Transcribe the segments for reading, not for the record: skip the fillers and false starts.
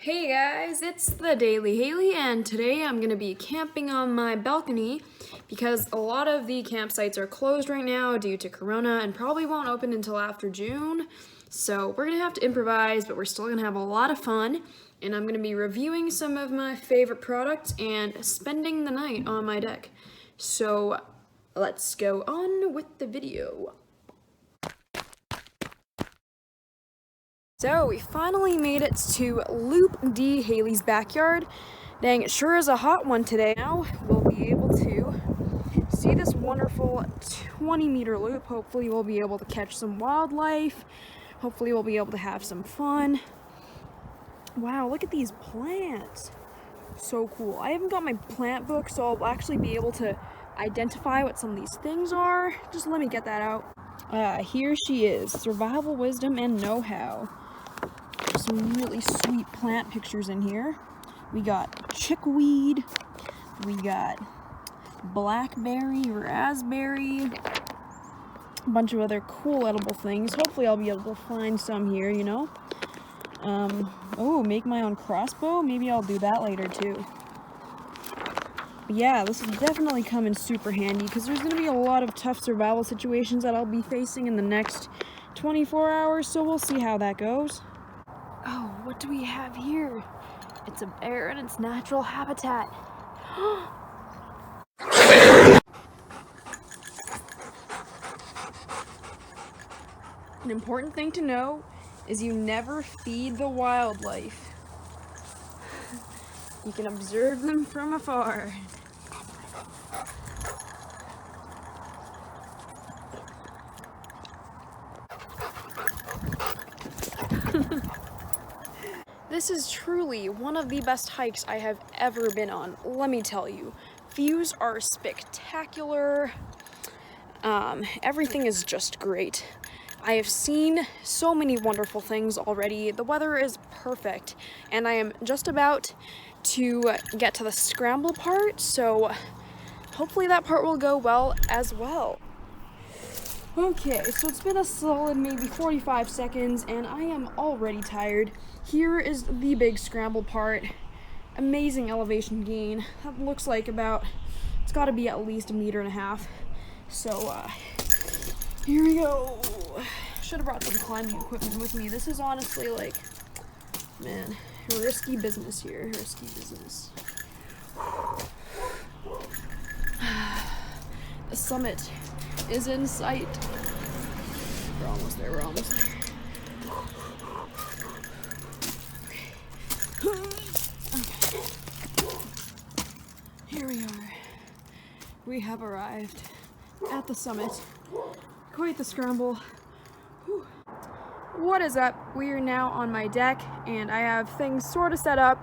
Hey guys, it's the Daily Haley, and today I'm going to be camping on my balcony because a lot of the campsites are closed right now due to Corona and probably won't open until after June. So we're going to have to improvise, but we're still going to have a lot of fun. And I'm going to be reviewing some of my favorite products and spending the night on my deck. So let's go on with the video. So we finally made it to Loop D Haley's backyard. Dang, it sure is a hot one today. Now we'll be able to see this wonderful 20-meter loop. Hopefully we'll be able to catch some wildlife. Hopefully we'll be able to have some fun. Wow, look at these plants. So cool. I haven't got my plant book, so I'll actually be able to identify what some of these things are. Just let me get that out. Here she is, survival wisdom and know-how. Some really sweet plant pictures in here. We got chickweed, we got blackberry, raspberry, a bunch of other cool edible things. Hopefully I'll be able to find some here, you know. Oh, make my own crossbow? Maybe I'll do that later too. But yeah, this will definitely come in super handy because there's going to be a lot of tough survival situations that I'll be facing in the next 24 hours, so we'll see how that goes. Oh, what do we have here? It's a bear in its natural habitat. An important thing to know is you never feed the wildlife. You can observe them from afar. This is truly one of the best hikes I have ever been on, let me tell you. Views are spectacular. Everything is just great. I have seen so many wonderful things already. The weather is perfect, and I am just about to get to the scramble part, so hopefully that part will go well as well. Okay, so it's been a solid maybe 45 seconds, and I am already tired. Here is the big scramble part. Amazing elevation gain. That looks like it's got to be at least 1.5 meters. So, here we go. Should have brought some climbing equipment with me. This is honestly like, man, risky business here. Risky business. The summit is in sight. We're almost there. Okay. Here we are. We have arrived at the summit. Quite the scramble. Whew. What is up? We are now on my deck, and I have things sort of set up.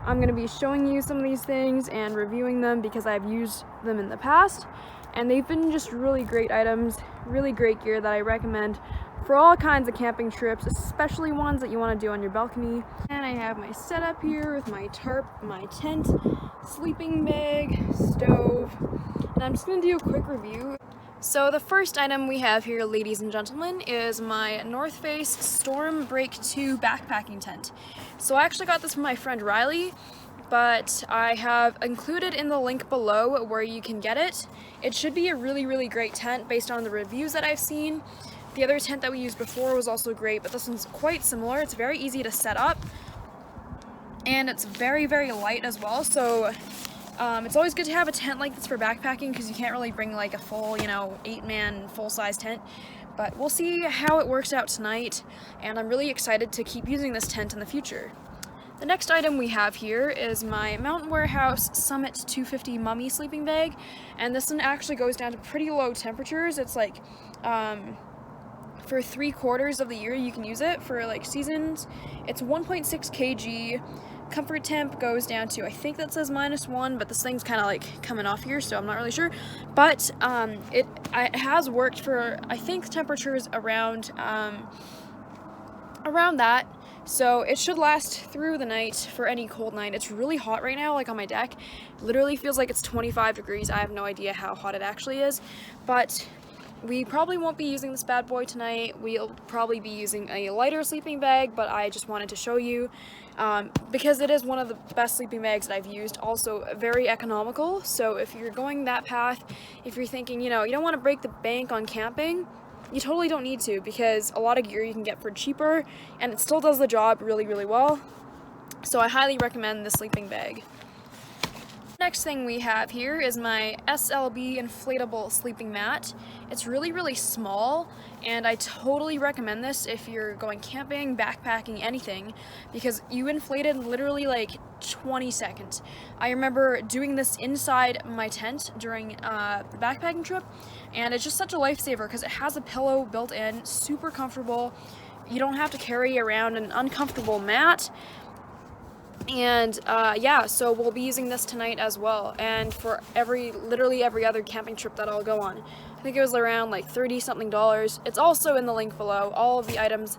I'm going to be showing you some of these things and reviewing them because I've used them in the past, and they've been just really great items, really great gear that I recommend for all kinds of camping trips, especially ones that you want to do on your balcony. And I have my setup here with my tarp, my tent, sleeping bag, stove, and I'm just going to do a quick review. So the first item we have here, ladies and gentlemen, is my North Face Storm Break 2 backpacking tent. So I actually got this from my friend Riley, but I have included in the link below where you can get it. It should be a really, really great tent based on the reviews that I've seen. The other tent that we used before was also great, but this one's quite similar. It's very easy to set up, and it's very, very light as well, so it's always good to have a tent like this for backpacking because you can't really bring like a full, 8-man full-size tent. But we'll see how it works out tonight, and I'm really excited to keep using this tent in the future. The next item we have here is my Mountain Warehouse Summit 250 Mummy sleeping bag, and this one actually goes down to pretty low temperatures. It's like, for 3/4 of the year you can use it for like seasons. It's 1.6 kg. Comfort temp goes down to, I think that says -1, but this thing's kind of like coming off here, so I'm not really sure. But it has worked for, I think, temperatures around that. So it should last through the night for any cold night. It's really hot right now, like on my deck. Literally feels like it's 25 degrees. I have no idea how hot it actually is, but We probably won't be using this bad boy tonight. We'll probably be using a lighter sleeping bag, but I just wanted to show you because it is one of the best sleeping bags that I've used. Also very economical, so if you're going that path, if you're thinking, you know, you don't want to break the bank on camping, you totally don't need to, because a lot of gear you can get for cheaper and it still does the job really, really well. So I highly recommend this sleeping bag. Next thing we have here is my SLB inflatable sleeping mat. It's really, really small, and I totally recommend this if you're going camping, backpacking, anything, because you inflate it in literally like 20 seconds. I remember doing this inside my tent during the backpacking trip, and it's just such a lifesaver because it has a pillow built in, super comfortable. You don't have to carry around an uncomfortable mat. And yeah, so we'll be using this tonight as well, and for literally every other camping trip that I'll go on. I think it was around like $30-something. It's also in the link below. All of the items,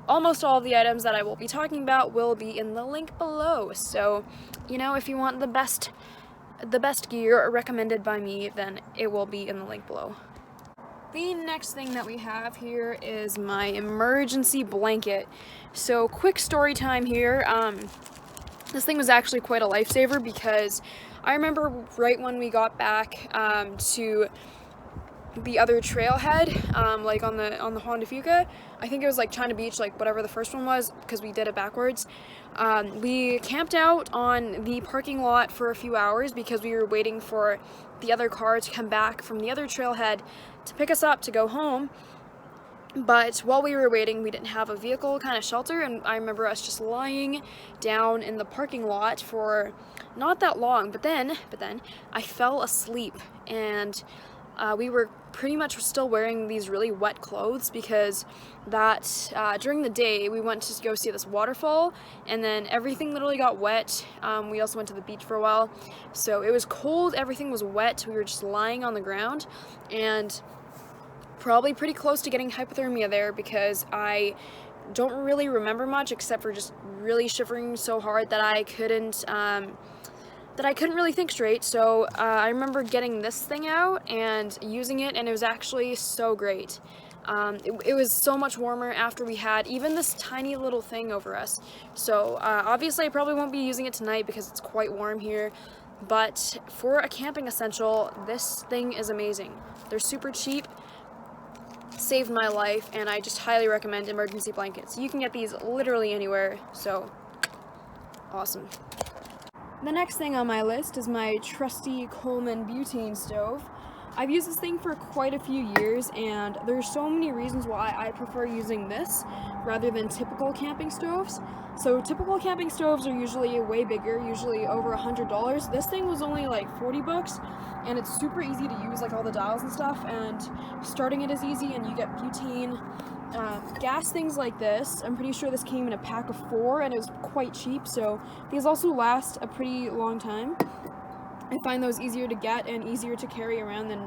almost all of the items that I will be talking about will be in the link below. So, you know, if you want the best gear recommended by me, then it will be in the link below. The next thing that we have here is my emergency blanket. So quick story time here. This thing was actually quite a lifesaver because I remember right when we got back to the other trailhead, like on the Juan de Fuca, I think it was like China Beach, like whatever the first one was, because we did it backwards. We camped out on the parking lot for a few hours because we were waiting for the other car to come back from the other trailhead to pick us up to go home. But while we were waiting, we didn't have a vehicle kind of shelter, and I remember us just lying down in the parking lot for not that long, but then I fell asleep, and we were pretty much still wearing these really wet clothes because during the day we went to go see this waterfall, and then everything literally got wet. We also went to the beach for a while, so it was cold, everything was wet, we were just lying on the ground, and probably pretty close to getting hypothermia there because I don't really remember much except for just really shivering so hard that I couldn't really think straight. So I remember getting this thing out and using it, and it was actually so great. It was so much warmer after we had even this tiny little thing over us. So obviously I probably won't be using it tonight because it's quite warm here, but for a camping essential, this thing is amazing. They're super cheap, saved my life, and I just highly recommend emergency blankets. You can get these literally anywhere, so awesome. The next thing on my list is my trusty Coleman butane stove. I've used this thing for quite a few years, and there's so many reasons why I prefer using this rather than typical camping stoves. So typical camping stoves are usually way bigger, usually over $100. This thing was only like 40 bucks, and it's super easy to use, like all the dials and stuff, and starting it is easy, and you get butane. Gas things like this, I'm pretty sure this came in a pack of 4, and it was quite cheap, so these also last a pretty long time. I find those easier to get and easier to carry around than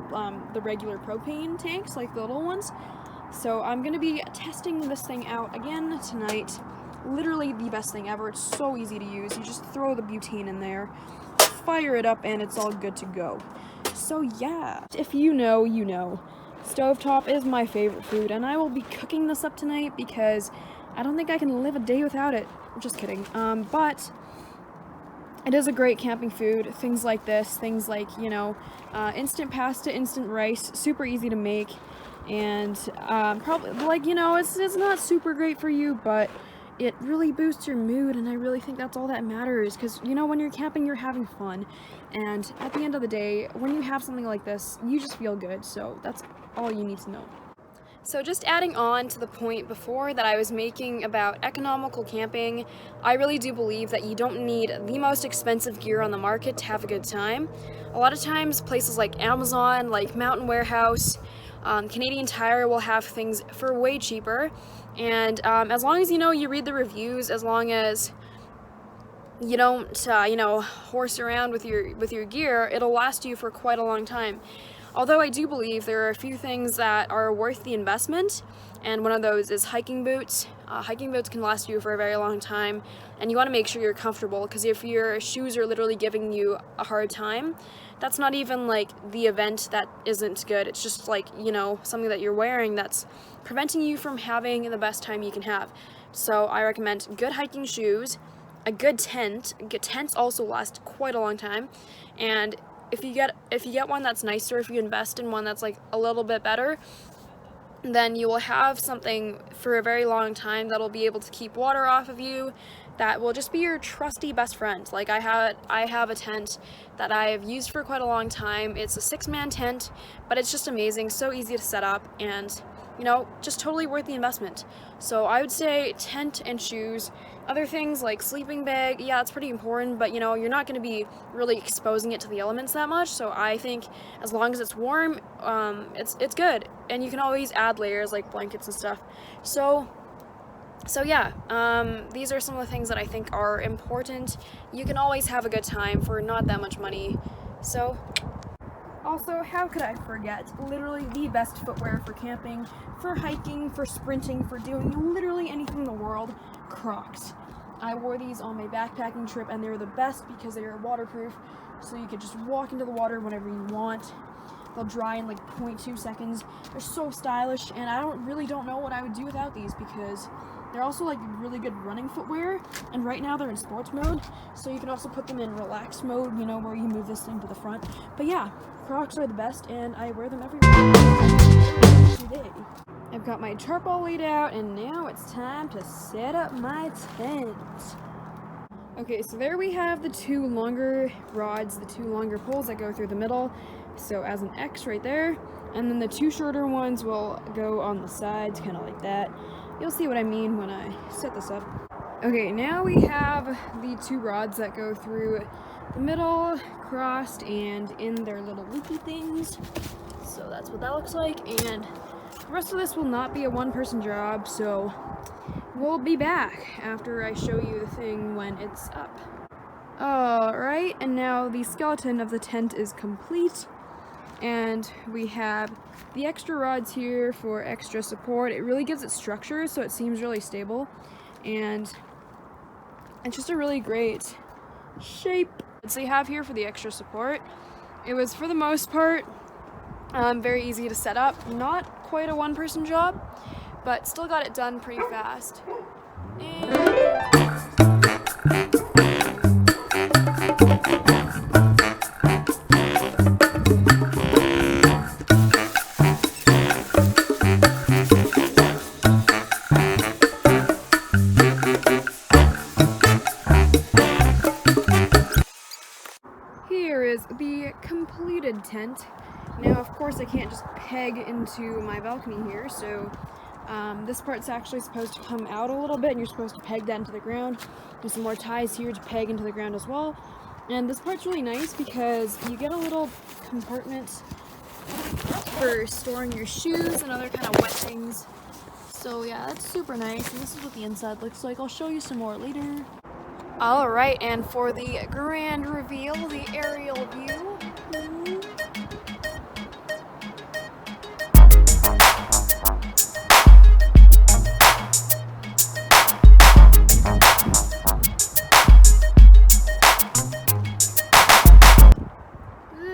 the regular propane tanks, like the little ones. So I'm going to be testing this thing out again tonight. Literally the best thing ever. It's so easy to use. You just throw the butane in there, fire it up, and it's all good to go. So yeah, if you know, you know. Stovetop is my favorite food, and I will be cooking this up tonight because I don't think I can live a day without it. I'm just kidding. But it is a great camping food. Things like this, things like, you know, instant pasta, instant rice, super easy to make, and probably, like, you know, it's not super great for you, but it really boosts your mood, and I really think that's all that matters, because, you know, when you're camping, you're having fun, and at the end of the day, when you have something like this, you just feel good, so that's all you need to know. So just adding on to the point before that I was making about economical camping, I really do believe that you don't need the most expensive gear on the market to have a good time. A lot of times places like Amazon, like Mountain Warehouse, Canadian Tire will have things for way cheaper, and as long as, you know, you read the reviews, as long as you don't you know, horse around with your gear, it'll last you for quite a long time. Although I do believe there are a few things that are worth the investment, and one of those is hiking boots. Hiking boots can last you for a very long time, and you want to make sure you're comfortable, because if your shoes are literally giving you a hard time, that's not even like the event that isn't good. It's just like, you know, something that you're wearing that's preventing you from having the best time you can have. So I recommend good hiking shoes, a good tent. Good tents also last quite a long time, and if you get one that's nicer, if you invest in one that's like a little bit better, then you will have something for a very long time that'll be able to keep water off of you, that will just be your trusty best friend. Like I have a tent that I've used for quite a long time. It's a 6-man tent, but it's just amazing, so easy to set up, and you know, just totally worth the investment. So I would say tent and shoes. Other things like sleeping bag, yeah, it's pretty important, but you know, you're not going to be really exposing it to the elements that much, so I think as long as it's warm, it's good, and you can always add layers like blankets and stuff. So yeah, these are some of the things that I think are important. You can always have a good time for not that much money. So also, how could I forget? Literally the best footwear for camping, for hiking, for sprinting, for doing literally anything in the world, Crocs. I wore these on my backpacking trip, and they were the best because they are waterproof, so you could just walk into the water whenever you want. They'll dry in like 0.2 seconds. They're so stylish, and I really don't know what I would do without these, because they're also like really good running footwear, and right now they're in sports mode, so you can also put them in relaxed mode, you know, where you move this thing to the front. But yeah, Crocs are the best, and I wear them everywhere today. I've got my tarp all laid out, and now it's time to set up my tent. Okay, so there we have the 2 longer rods, the 2 longer poles that go through the middle, so as an X right there, and then the 2 shorter ones will go on the sides, kind of like that. You'll see what I mean when I set this up. Okay, now we have the 2 rods that go through the middle, crossed, and in their little loopy things. So that's what that looks like, and the rest of this will not be a 1-person job, so we'll be back after I show you the thing when it's up. Alright, and now the skeleton of the tent is complete, and we have the extra rods here for extra support. It really gives it structure, so it seems really stable, and it's just a really great shape. So you have here for the extra support. It was, for the most part, very easy to set up. Not quite a 1-person job, but still got it done pretty fast. Here is the completed tent. Now, of course, I can't just peg into my balcony here, so this part's actually supposed to come out a little bit, and you're supposed to peg that into the ground. There's some more ties here to peg into the ground as well. And this part's really nice because you get a little compartment for storing your shoes and other kind of wet things. So yeah, that's super nice, and this is what the inside looks like. I'll show you some more later. Alright, and for the grand reveal, the aerial view.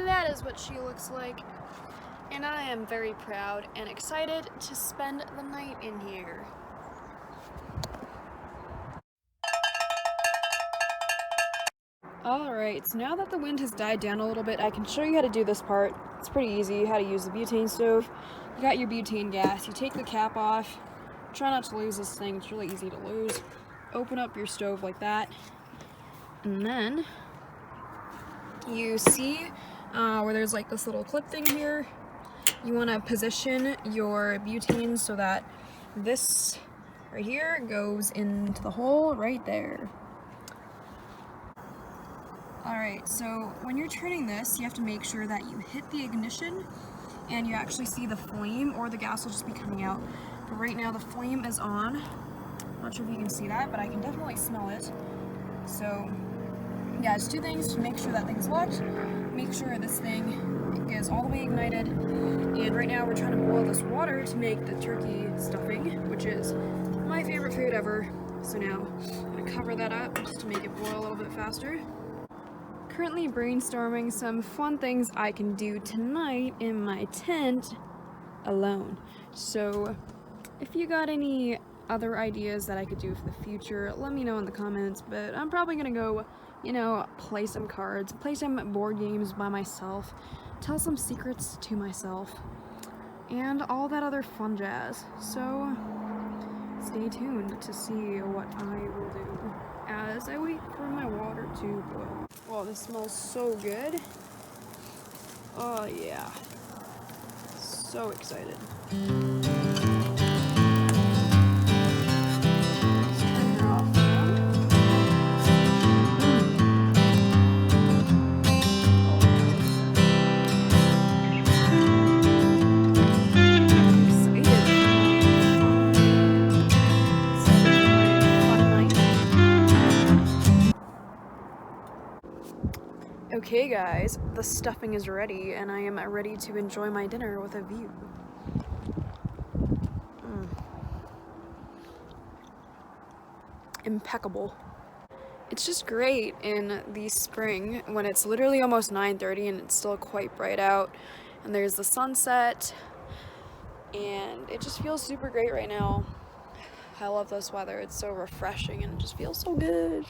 That is what she looks like, and I am very proud and excited to spend the night in here. Alright, so now that the wind has died down a little bit, I can show you how to do this part. It's pretty easy, how to use the butane stove. You got your butane gas, you take the cap off. Try not to lose this thing, it's really easy to lose. Open up your stove like that, and then you see where there's like this little clip thing here. You want to position your butane so that this right here goes into the hole right there. Alright, so when you're turning this, you have to make sure that you hit the ignition and you actually see the flame, or the gas will just be coming out. But right now the flame is on. I'm not sure if you can see that, but I can definitely smell it. So yeah, it's 2 things: to make sure that thing's lit, make sure this thing is all the way ignited, and right now we're trying to boil this water to make the turkey stuffing, which is my favorite food ever. So now I'm gonna cover that up just to make it boil a little bit faster. Currently brainstorming some fun things I can do tonight in my tent alone. So if you got any other ideas that I could do for the future, let me know in the comments. But I'm probably gonna go, you know, play some cards, play some board games by myself, tell some secrets to myself, and all that other fun jazz. So stay tuned to see what I will do as I wait for my water to boil. Wow, this smells so good. Oh yeah. So excited. Okay guys, the stuffing is ready and I am ready to enjoy my dinner with a view. Impeccable. It's just great in the spring when it's literally almost 9:30 and it's still quite bright out and there's the sunset and it just feels super great right now. I love this weather, it's so refreshing and it just feels so good.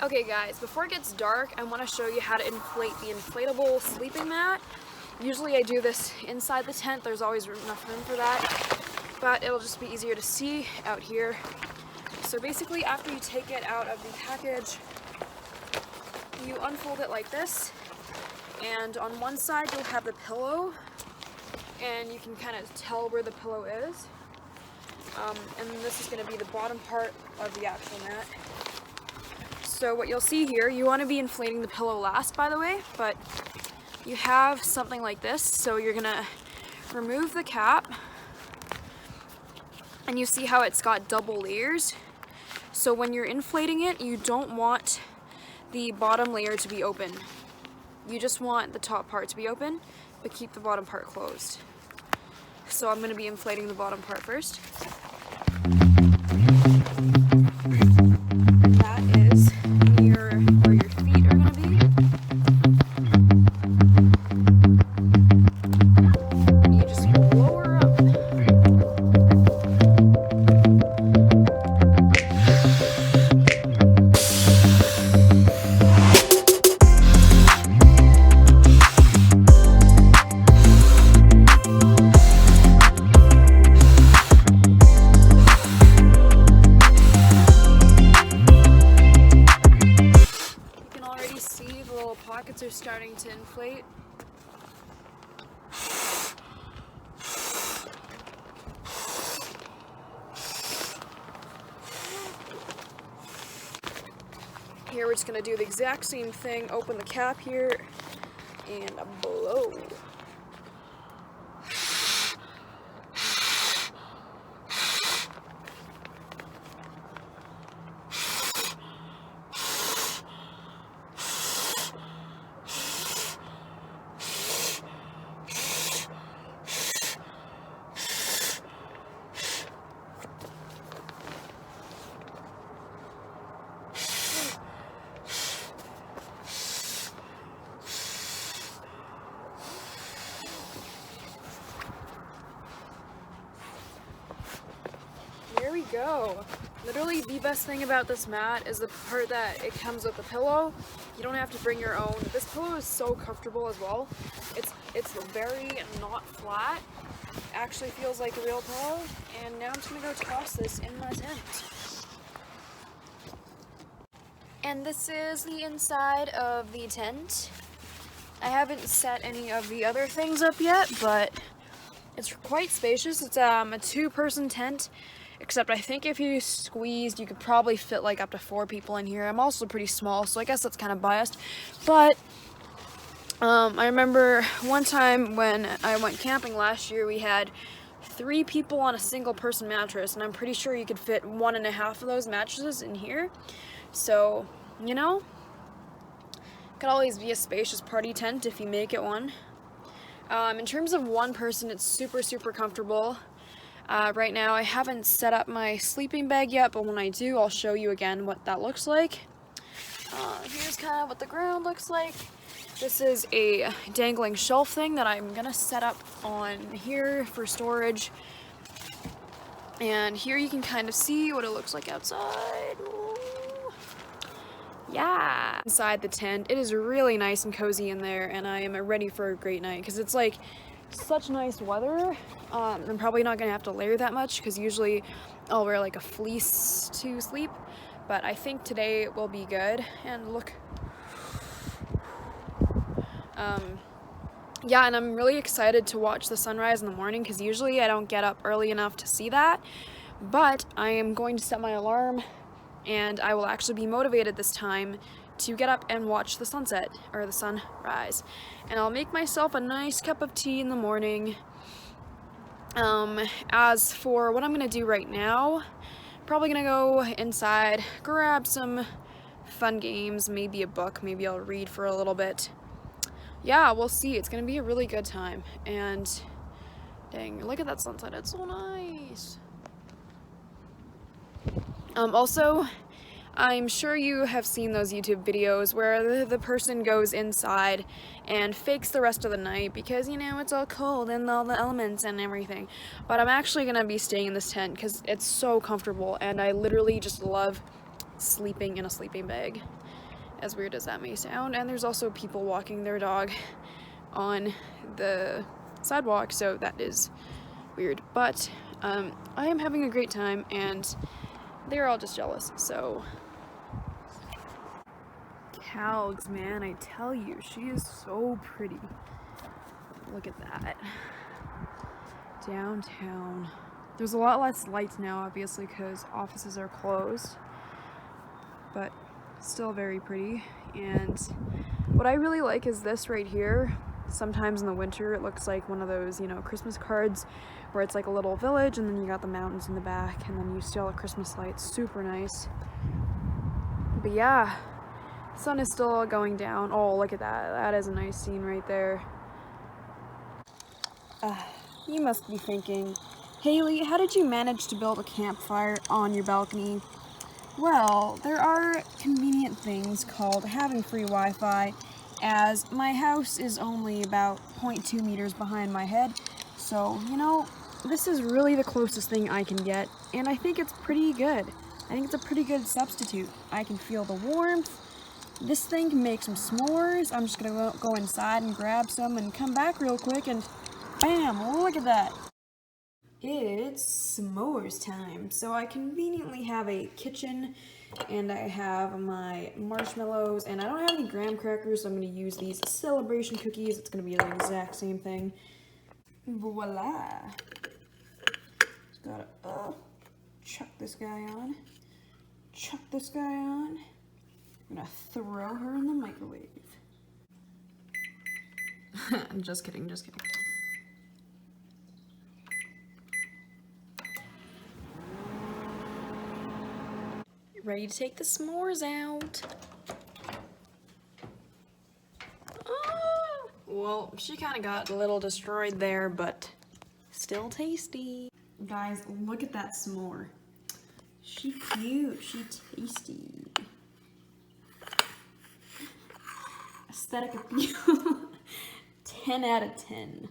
Okay guys, before it gets dark, I want to show you how to inflate the inflatable sleeping mat. Usually I do this inside the tent, there's always enough room for that, but it'll just be easier to see out here. So basically after you take it out of the package, you unfold it like this, and on one side you'll have the pillow, and you can kind of tell where the pillow is. And this is going to be the bottom part of the actual mat. So what you'll see here, you want to be inflating the pillow last, by the way, but you have something like this. So you're going to remove the cap, and you see how it's got double layers. So when you're inflating it, you don't want the bottom layer to be open. You just want the top part to be open, but keep the bottom part closed. So I'm going to be inflating the bottom part first. That is near where your feet are going to be. And you just lower up. Pockets are starting to inflate. Here we're just going to do the exact same thing, open the cap here and blow. There we go. Literally the best thing about this mat is the part that it comes with the pillow. You don't have to bring your own. This pillow is so comfortable as well. It's very not flat. It actually feels like a real pillow. And now I'm just gonna go toss this in my tent. And this is the inside of the tent. I haven't set any of the other things up yet, but it's quite spacious. It's a 2-person tent. Except I think if you squeezed, you could probably fit like up to 4 people in here. I'm also pretty small, so I guess that's kind of biased. But I remember one time when I went camping last year, we had 3 people on a single person mattress, and I'm pretty sure you could fit 1.5 of those mattresses in here. So, you know, could always be a spacious party tent if you make it one. In terms of one person, it's super comfortable. Right now I haven't set up my sleeping bag yet, but when I do, I'll show you again what that looks like. Here's kind of what the ground looks like. This is a dangling shelf thing that I'm gonna set up on here for storage. And here you can kind of see what it looks like outside. Ooh. Yeah. Inside the tent, it is really nice and cozy in there, and I am ready for a great night because it's like such nice weather. I'm probably not gonna have to layer that much because usually I'll wear like a fleece to sleep, but I think today will be good. And look, yeah, and I'm really excited to watch the sunrise in the morning because usually I don't get up early enough to see that, but I am going to set my alarm and I will actually be motivated this time to get up and watch the sunset, or the sunrise. And I'll make myself a nice cup of tea in the morning. As for what I'm gonna do right now, probably gonna go inside, grab some fun games, maybe a book, maybe I'll read for a little bit. Yeah, we'll see. It's gonna be a really good time. And dang, look at that sunset, it's so nice. Also, I'm sure you have seen those YouTube videos where the person goes inside and fakes the rest of the night because, you know, it's all cold and all the elements and everything. But I'm actually gonna be staying in this tent because it's so comfortable and I literally just love sleeping in a sleeping bag, as weird as that may sound. And there's also people walking their dog on the sidewalk, so that is weird. But I am having a great time and they're all just jealous, so. Cows, man, I tell you, she is so pretty. Look at that. Downtown. There's a lot less lights now, obviously, because offices are closed, but still very pretty. And what I really like is this right here. Sometimes in the winter it looks like one of those, you know, Christmas cards where it's like a little village and then you got the mountains in the back and then you see all the Christmas lights. Super nice. But yeah, sun is still going down. Oh, look at that. That is a nice scene right there. You must be thinking, Haley, how did you manage to build a campfire on your balcony? Well, there are convenient things called having free Wi-Fi, as my house is only about 0.2 meters behind my head, so, you know, this is really the closest thing I can get, and I think it's pretty good. I think it's a pretty good substitute. I can feel the warmth. This thing can make some s'mores. I'm just gonna go inside and grab some and come back real quick and bam, look at that. It's s'mores time. So I conveniently have a kitchen and I have my marshmallows and I don't have any graham crackers, so I'm going to use these celebration cookies. It's going to be the exact same thing. Voila. Just gotta chuck this guy on. Chuck this guy on. I'm going to throw her in the microwave. Just kidding, just kidding. Ready to take the s'mores out. Oh, well, she kind of got a little destroyed there, but still tasty. Guys, look at that s'more. She cute, she tasty. Aesthetic appeal. 10 out of 10.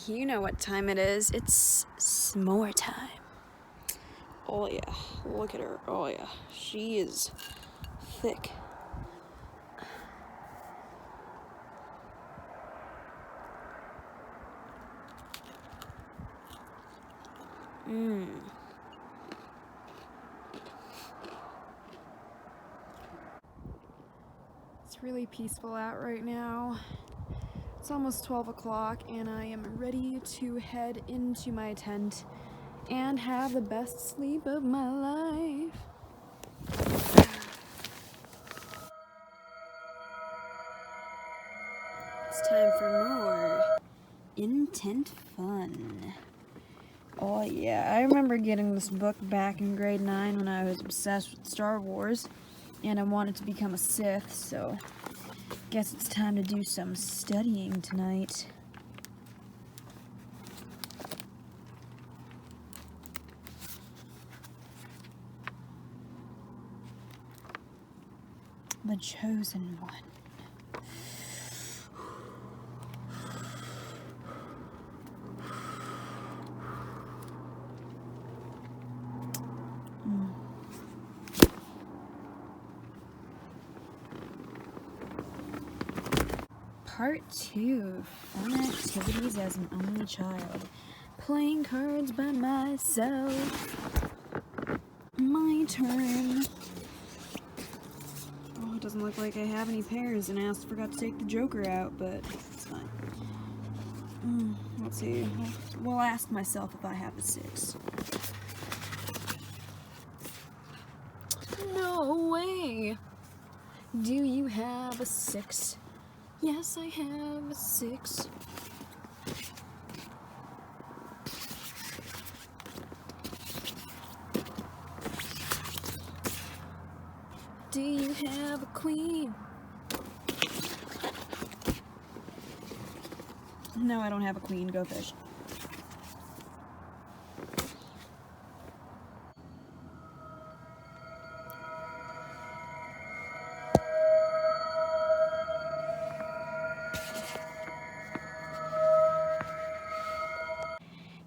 You know what time it is. It's s'more time. Oh yeah, look at her. Oh yeah, she is thick. It's really peaceful out right now. It's almost 12 o'clock and I am ready to head into my tent and have the best sleep of my life. It's time for more in-tent fun. Oh yeah, I remember getting this book back in grade 9 when I was obsessed with Star Wars and I wanted to become a Sith, so guess it's time to do some studying tonight. The chosen one. Part 2, fun activities as an only child. Playing cards by myself. My turn. Oh, it doesn't look like I have any pairs, and I also forgot to take the joker out, but it's fine. Let's see. We'll ask myself if I have a 6. No way! Do you have a 6? Yes, I have a 6. Do you have a queen? No, I don't have a queen. Go fish.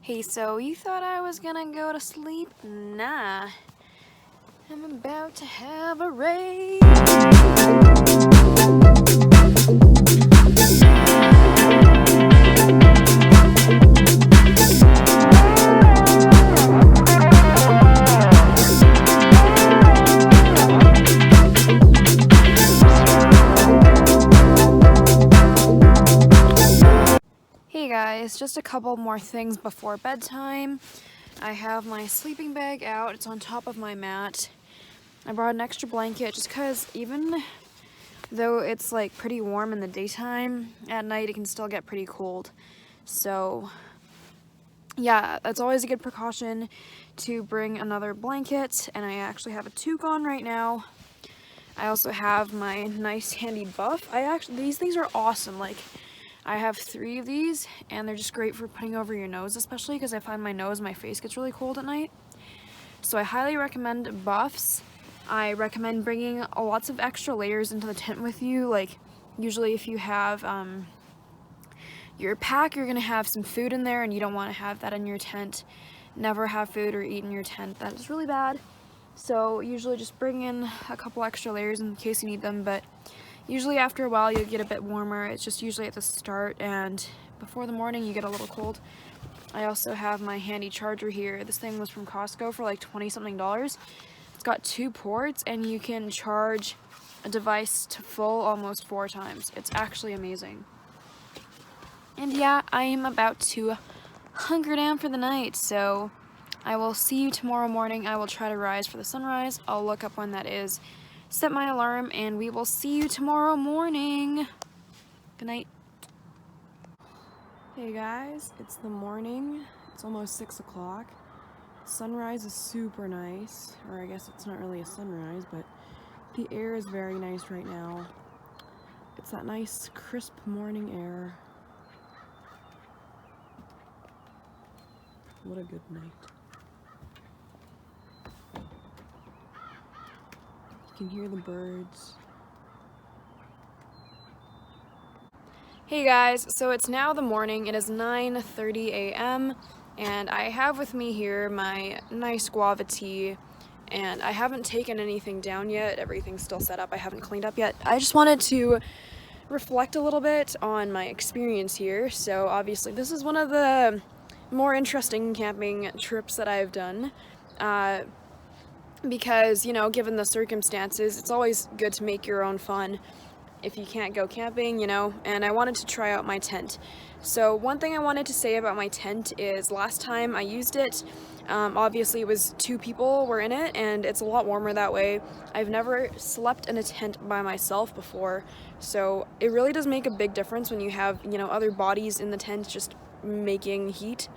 Hey, so you thought I was gonna go to sleep? Nah. I'm about to have a raid. Hey guys, just a couple more things before bedtime. I have my sleeping bag out. It's on top of my mat. I brought an extra blanket just because even though it's like pretty warm in the daytime, at night it can still get pretty cold. So yeah, that's always a good precaution to bring another blanket, and I actually have a toque on right now. I also have my nice handy buff. These things are awesome. Like, I have 3 of these, and they're just great for putting over your nose, especially because I find my face gets really cold at night. So I highly recommend buffs. I recommend bringing lots of extra layers into the tent with you. Like, usually if you have your pack, you're going to have some food in there, and you don't want to have that in your tent. Never have food or eat in your tent. That is really bad. So usually just bring in a couple extra layers in case you need them, but usually after a while you'll get a bit warmer. It's just usually at the start, and before the morning you get a little cold. I also have my handy charger here. This thing was from Costco for like $20-something. It's got 2 ports, and you can charge a device to full almost 4 times. It's actually amazing. And yeah, I am about to hunker down for the night, so I will see you tomorrow morning. I will try to rise for the sunrise. I'll look up when that is, set my alarm, and we will see you tomorrow morning. Good night. Hey guys, it's the morning. It's almost 6 o'clock. Sunrise is super nice, or I guess it's not really a sunrise, but the air is very nice right now. It's that nice, crisp morning air. What a good night. You can hear the birds. Hey guys, so it's now the morning. It is 9:30 a.m. and I have with me here my nice guava tea, and I haven't taken anything down yet. Everything's still set up. I haven't cleaned up yet. I just wanted to reflect a little bit on my experience here. So obviously this is one of the more interesting camping trips that I've done. Because, you know, given the circumstances, it's always good to make your own fun if you can't go camping, you know, and I wanted to try out my tent. So one thing I wanted to say about my tent is last time I used it, obviously it was 2 people were in it, and it's a lot warmer that way. I've never slept in a tent by myself before, so it really does make a big difference when you have, you know, other bodies in the tent just making heat.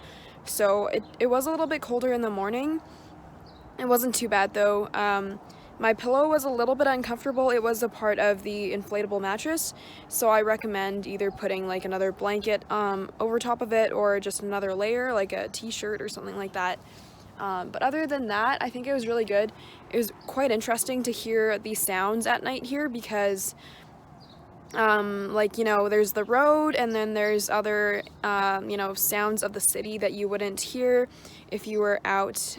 So it was a little bit colder in the morning. It wasn't too bad though. My pillow was a little bit uncomfortable. It was a part of the inflatable mattress, so I recommend either putting like another blanket over top of it, or just another layer, like a t-shirt or something like that. But other than that, I think it was really good. It was quite interesting to hear these sounds at night here because like, you know, there's the road and then there's other, you know, sounds of the city that you wouldn't hear if you were out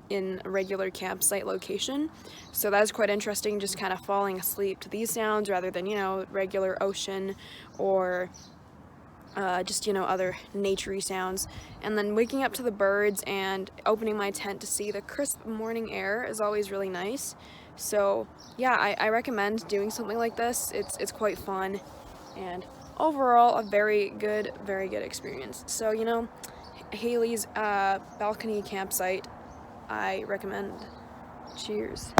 in a regular campsite location. So that was quite interesting, just kind of falling asleep to these sounds rather than, you know, regular ocean or just, you know, other naturey sounds. And then waking up to the birds and opening my tent to see the crisp morning air is always really nice. So yeah, I recommend doing something like this. It's quite fun and overall a very good experience. So, you know, Haley's balcony campsite, I recommend. Cheers.